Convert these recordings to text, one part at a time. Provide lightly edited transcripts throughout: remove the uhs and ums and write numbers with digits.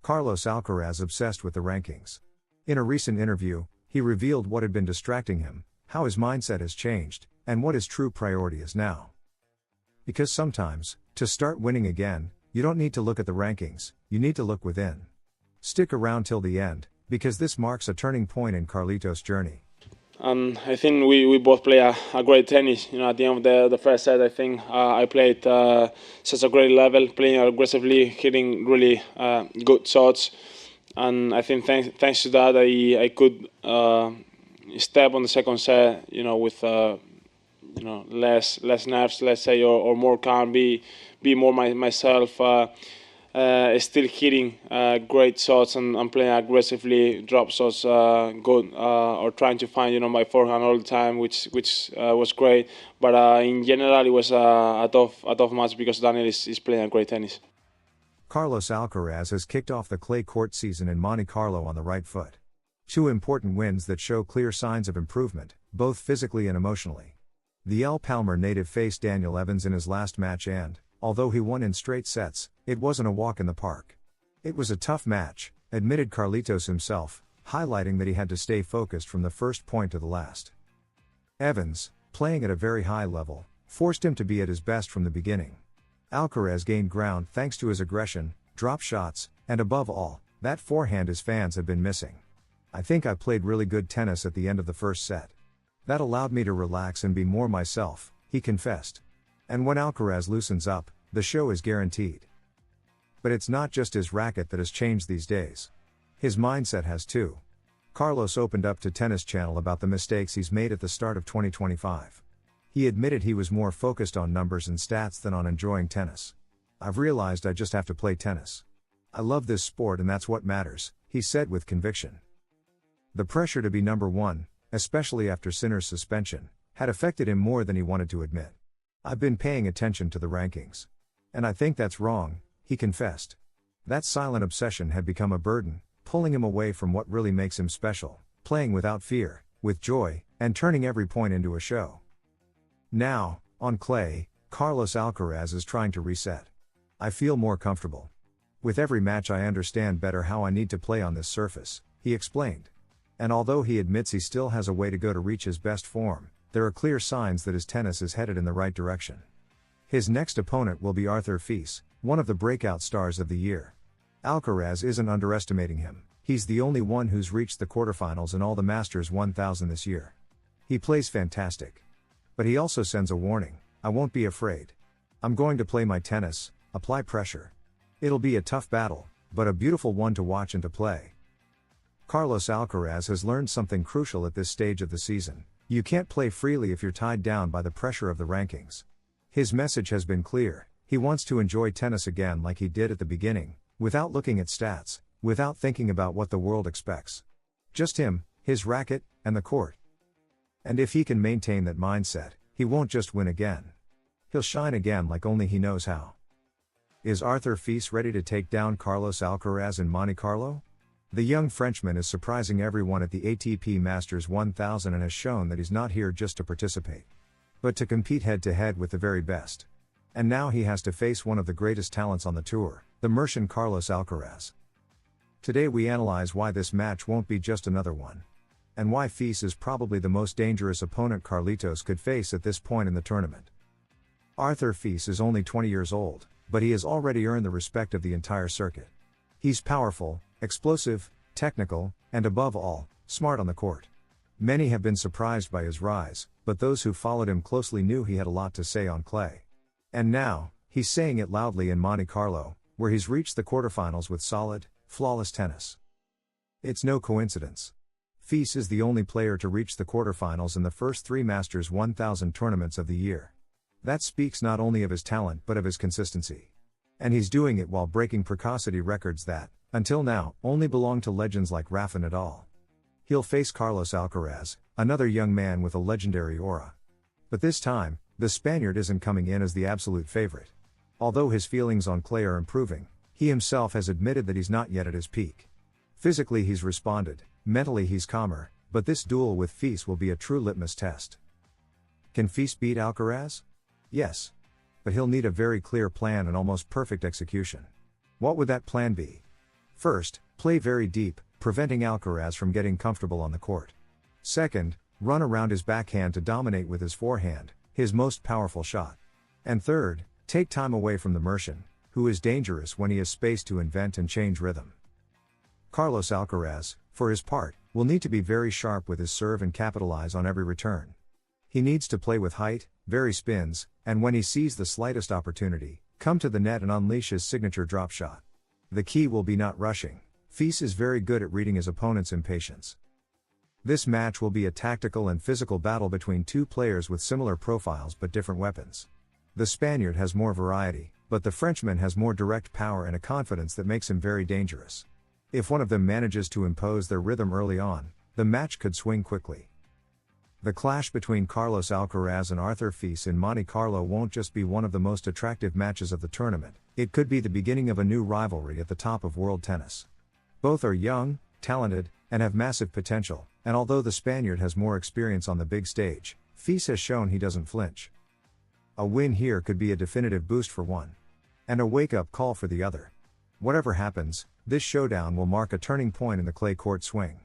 Carlos Alcaraz obsessed with the rankings. In a recent interview, he revealed what had been distracting him, how his mindset has changed, and what his true priority is now. Because sometimes, to start winning again, you don't need to look at the rankings, you need to look within. Stick around till the end, because this marks a turning point in Carlitos' journey. I think we both play a great tennis. At the end of the first set, I think I played such a great level, playing aggressively, hitting really good shots, and I think thanks to that, I could step on the second set, with less nerves, let's say, or more calm, be more myself. Still hitting great shots and playing aggressively, drop shots good, or trying to find my forehand all the time, which was great. But in general, it was a tough match because Daniel is playing a great tennis. Carlos Alcaraz has kicked off the clay court season in Monte Carlo on the right foot. 2 important wins that show clear signs of improvement, both physically and emotionally. The El Palmar native faced Daniel Evans in his last match and, although he won in straight sets, it wasn't a walk in the park. It was a tough match, admitted Carlitos himself, highlighting that he had to stay focused from the first point to the last. Evans, playing at a very high level, forced him to be at his best from the beginning. Alcaraz gained ground thanks to his aggression, drop shots, and above all, that forehand his fans have been missing. I think I played really good tennis at the end of the first set. That allowed me to relax and be more myself, he confessed. And when Alcaraz loosens up, the show is guaranteed. But it's not just his racket that has changed these days. His mindset has too. Carlos opened up to Tennis Channel about the mistakes he's made at the start of 2025. He admitted he was more focused on numbers and stats than on enjoying tennis. I've realized I just have to play tennis. I love this sport and that's what matters, he said with conviction. The pressure to be number one, especially after Sinner's suspension, had affected him more than he wanted to admit. I've been paying attention to the rankings. And I think that's wrong, he confessed. That silent obsession had become a burden, pulling him away from what really makes him special, playing without fear, with joy, and turning every point into a show. Now, on clay, Carlos Alcaraz is trying to reset. I feel more comfortable. With every match I understand better how I need to play on this surface, he explained. And although he admits he still has a way to go to reach his best form, there are clear signs that his tennis is headed in the right direction. His next opponent will be Arthur Fils, one of the breakout stars of the year. Alcaraz isn't underestimating him, he's the only one who's reached the quarterfinals in all the Masters 1000 this year. He plays fantastic. But he also sends a warning: I won't be afraid. I'm going to play my tennis, apply pressure. It'll be a tough battle, but a beautiful one to watch and to play. Carlos Alcaraz has learned something crucial at this stage of the season: you can't play freely if you're tied down by the pressure of the rankings. His message has been clear: he wants to enjoy tennis again like he did at the beginning, without looking at stats, without thinking about what the world expects. Just him, his racket, and the court. And if he can maintain that mindset, he won't just win again. He'll shine again like only he knows how. Is Arthur Fils ready to take down Carlos Alcaraz in Monte Carlo? The young Frenchman is surprising everyone at the ATP Masters 1000 and has shown that he's not here just to participate, but to compete head-to-head with the very best. And now he has to face one of the greatest talents on the tour, the Mercian Carlos Alcaraz. Today we analyze why this match won't be just another one, and why Fils is probably the most dangerous opponent Carlitos could face at this point in the tournament. Arthur Fils is only 20 years old, but he has already earned the respect of the entire circuit. He's powerful, explosive, technical, and above all, smart on the court. Many have been surprised by his rise, but those who followed him closely knew he had a lot to say on clay. And now, he's saying it loudly in Monte Carlo, where he's reached the quarterfinals with solid, flawless tennis. It's no coincidence. Fils is the only player to reach the quarterfinals in the first 3 Masters 1000 tournaments of the year. That speaks not only of his talent but of his consistency. And he's doing it while breaking precocity records that, until now, only belonged to legends like Rafa Nadal. He'll face Carlos Alcaraz, another young man with a legendary aura. But this time, the Spaniard isn't coming in as the absolute favorite. Although his feelings on clay are improving, he himself has admitted that he's not yet at his peak. Physically he's responded, mentally he's calmer, but this duel with Fils will be a true litmus test. Can Fils beat Alcaraz? Yes. But he'll need a very clear plan and almost perfect execution. What would that plan be? First, play very deep, preventing Alcaraz from getting comfortable on the court. Second, run around his backhand to dominate with his forehand, his most powerful shot. And third, take time away from the Mercian, who is dangerous when he has space to invent and change rhythm. Carlos Alcaraz, for his part, will need to be very sharp with his serve and capitalize on every return. He needs to play with height, vary spins, and when he sees the slightest opportunity, come to the net and unleash his signature drop shot. The key will be not rushing. Fils is very good at reading his opponent's impatience. This match will be a tactical and physical battle between two players with similar profiles but different weapons. The Spaniard has more variety, but the Frenchman has more direct power and a confidence that makes him very dangerous. If one of them manages to impose their rhythm early on, the match could swing quickly. The clash between Carlos Alcaraz and Arthur Fils in Monte Carlo won't just be one of the most attractive matches of the tournament, it could be the beginning of a new rivalry at the top of world tennis. Both are young, talented, and have massive potential, and although the Spaniard has more experience on the big stage, Fils has shown he doesn't flinch. A win here could be a definitive boost for one, and a wake-up call for the other. Whatever happens, this showdown will mark a turning point in the clay court swing.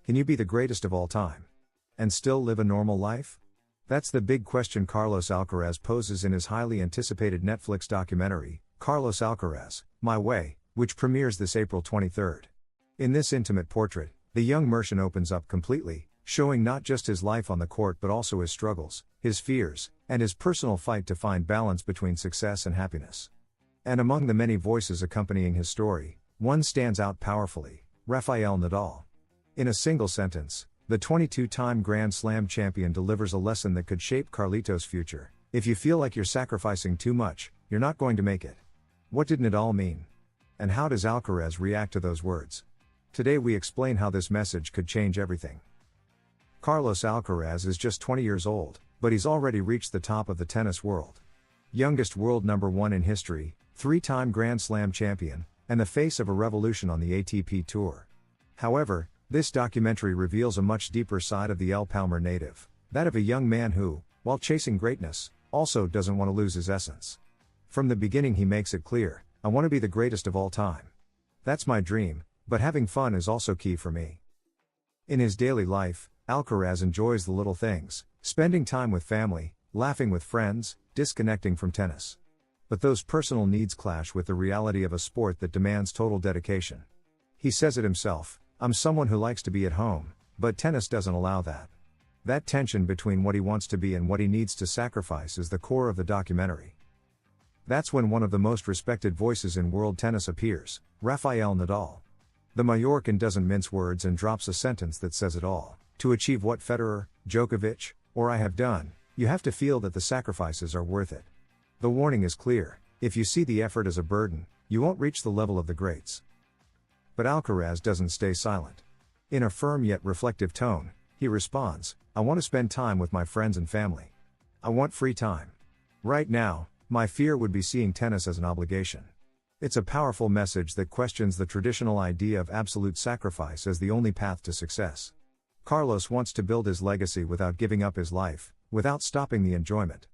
Can you be the greatest of all time? And still live a normal life? That's the big question Carlos Alcaraz poses in his highly anticipated Netflix documentary, Carlos Alcaraz, My Way, which premieres this April 23rd. In this intimate portrait, the young Mercian opens up completely, showing not just his life on the court but also his struggles, his fears, and his personal fight to find balance between success and happiness. And among the many voices accompanying his story, one stands out powerfully: Rafael Nadal. In a single sentence, the 22-time Grand Slam champion delivers a lesson that could shape Carlitos' future. If you feel like you're sacrificing too much, you're not going to make it. What did Nadal mean? And how does Alcaraz react to those words? Today we explain how this message could change everything. Carlos Alcaraz is just 20 years old, but he's already reached the top of the tennis world. Youngest world number one in history, 3-time Grand Slam champion, and the face of a revolution on the ATP Tour. However, this documentary reveals a much deeper side of the El Palmar native, that of a young man who, while chasing greatness, also doesn't want to lose his essence. From the beginning he makes it clear, I want to be the greatest of all time. That's my dream, but having fun is also key for me. In his daily life, Alcaraz enjoys the little things, spending time with family, laughing with friends, disconnecting from tennis. But those personal needs clash with the reality of a sport that demands total dedication. He says it himself, I'm someone who likes to be at home, but tennis doesn't allow that. That tension between what he wants to be and what he needs to sacrifice is the core of the documentary. That's when one of the most respected voices in world tennis appears, Rafael Nadal. The Mallorcan doesn't mince words and drops a sentence that says it all. To achieve what Federer, Djokovic, or I have done, you have to feel that the sacrifices are worth it. The warning is clear: if you see the effort as a burden, you won't reach the level of the greats. But Alcaraz doesn't stay silent. In a firm yet reflective tone, he responds, I want to spend time with my friends and family. I want free time. Right now, my fear would be seeing tennis as an obligation. It's a powerful message that questions the traditional idea of absolute sacrifice as the only path to success. Carlos wants to build his legacy without giving up his life, without stopping the enjoyment.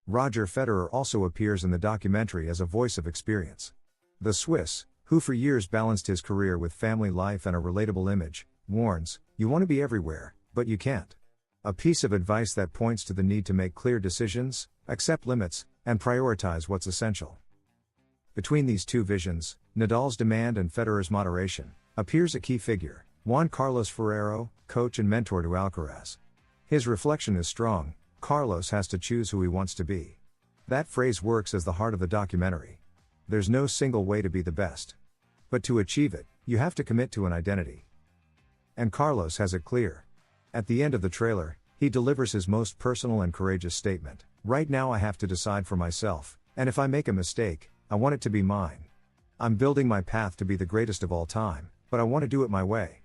Roger Federer also appears in the documentary as a voice of experience. The Swiss, who for years balanced his career with family life and a relatable image, warns, you want to be everywhere, but you can't. A piece of advice that points to the need to make clear decisions, accept limits, and prioritize what's essential. Between these two visions, Nadal's demand and Federer's moderation, appears a key figure, Juan Carlos Ferrero, coach and mentor to Alcaraz. His reflection is strong: Carlos has to choose who he wants to be. That phrase works as the heart of the documentary. There's no single way to be the best. But to achieve it, you have to commit to an identity. And Carlos has it clear. At the end of the trailer, he delivers his most personal and courageous statement: right now I have to decide for myself, and if I make a mistake, I want it to be mine. I'm building my path to be the greatest of all time, but I want to do it my way.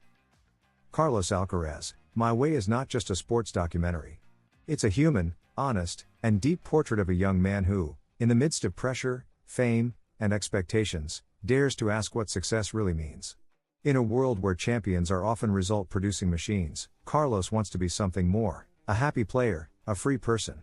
Carlos Alcaraz, My Way is not just a sports documentary. It's a human, honest, and deep portrait of a young man who, in the midst of pressure, fame, and expectations, dares to ask what success really means. In a world where champions are often result-producing machines, Carlos wants to be something more: a happy player, a free person.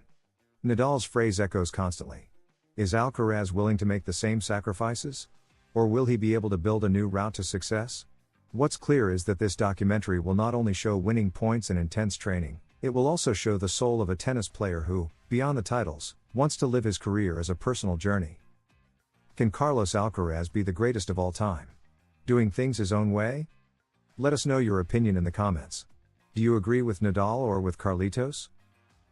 Nadal's phrase echoes constantly. Is Alcaraz willing to make the same sacrifices? Or will he be able to build a new route to success? What's clear is that this documentary will not only show winning points and intense training, it will also show the soul of a tennis player who, beyond the titles, wants to live his career as a personal journey. Can Carlos Alcaraz be the greatest of all time? Doing things his own way? Let us know your opinion in the comments. Do you agree with Nadal or with Carlitos?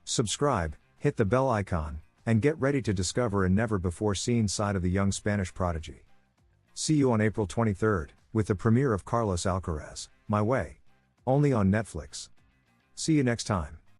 Subscribe, hit the bell icon, and get ready to discover a never-before-seen side of the young Spanish prodigy. See you on April 23rd, with the premiere of Carlos Alcaraz, My Way. Only on Netflix. See you next time.